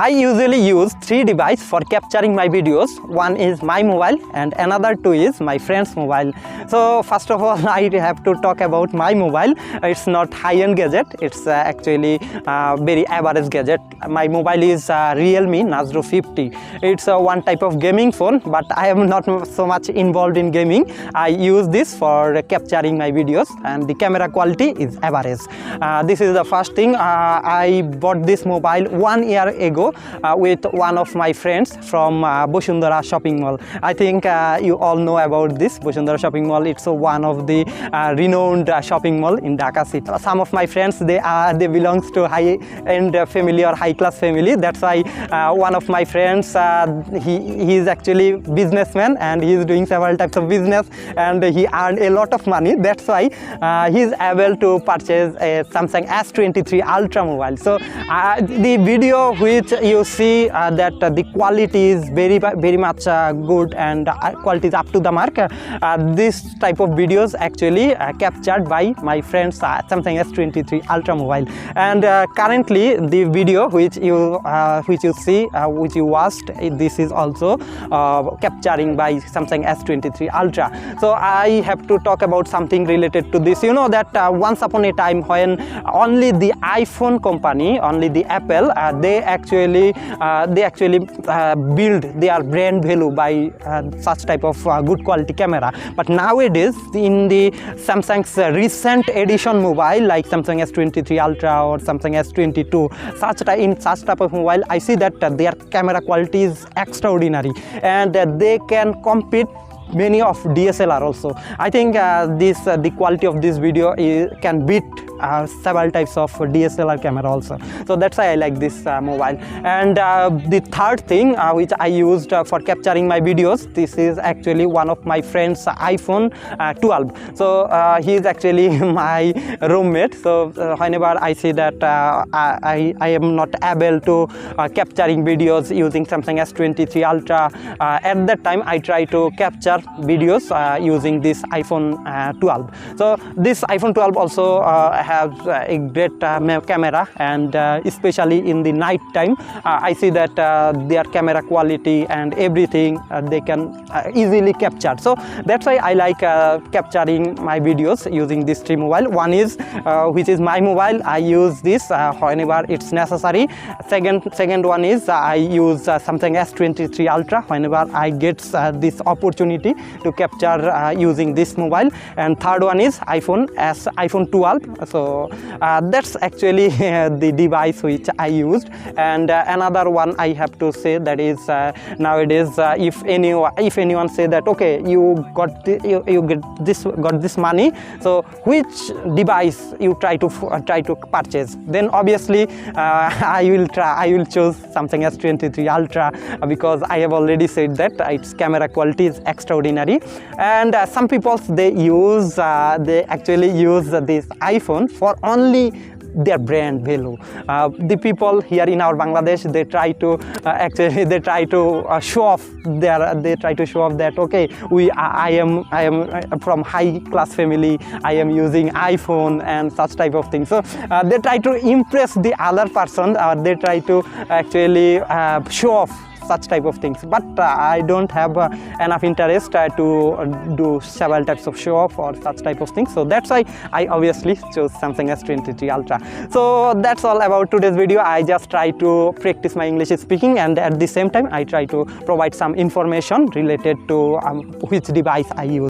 I usually use three devices for capturing my videos. One is my mobile and another two is my friend's mobile. So first of all, I have to talk about my mobile. It's not high-end gadget. It's actually very average gadget. My mobile is Realme Nazro 50. It's one type of gaming phone, but I am not so much involved in gaming. I use this for capturing my videos, and the camera quality is average. This is the first thing. I bought this mobile 1 year ago with one of my friends from Boshundara shopping mall. I think you all know about this Boshundara shopping mall. It's one of the renowned shopping mall in Dhaka city. Some of my friends, they belongs to high-end family or high-class family. That's why one of my friends, he is actually businessman and he is doing several types of business and he earned a lot of money. That's why he is able to purchase a Samsung S23 Ultra mobile. So the video which you see that the quality is very much good and quality is up to the mark. This type of videos actually captured by my friend's Samsung S23 Ultra mobile. And currently the video which you see, which you watched, this is also capturing by Samsung S23 Ultra. So I have to talk about something related to this. You know that once upon a time when only the iPhone company, only the Apple, they actually build their brand value by such type of good quality camera. But nowadays in the Samsung's recent edition mobile like Samsung S23 Ultra or Samsung S22, such type of mobile, I see that their camera quality is extraordinary and they can compete many of DSLR also. I think the quality of this video can beat several types of DSLR camera also. So that's why I like this mobile. And the third thing which I used for capturing my videos, this is actually one of my friend's iPhone 12. So he is actually my roommate. So whenever I see that I am not able to capturing videos using Samsung S23 Ultra, at that time I try to capture videos using this iPhone 12. So this iPhone 12 also has a great camera, and especially in the night time I see that their camera quality and everything they can easily capture. So that's why I like capturing my videos using this three mobile. One is which is my mobile. I use this whenever it's necessary. Second one is I use Samsung S23 Ultra whenever I get this opportunity to capture using this mobile. And third one is iPhone 12. So that's actually the device which I used. And another one I have to say, that is nowadays if anyone say that okay, you got this money, so which device you try to purchase, then obviously I will choose Samsung S23 Ultra because I have already said that its camera quality is extraordinary. And some people they actually use this iPhone for only their brand value. The people here in our Bangladesh, they try to show off that okay, I am from high class family, I am using iPhone and such type of things. So they try to impress the other person, they try to actually show off such type of things. But I don't have enough interest to do several types of show off or such type of things. So that's why I obviously chose Samsung S23 Ultra. So that's all about today's video. I just try to practice my English speaking, and at the same time I try to provide some information related to which device I use.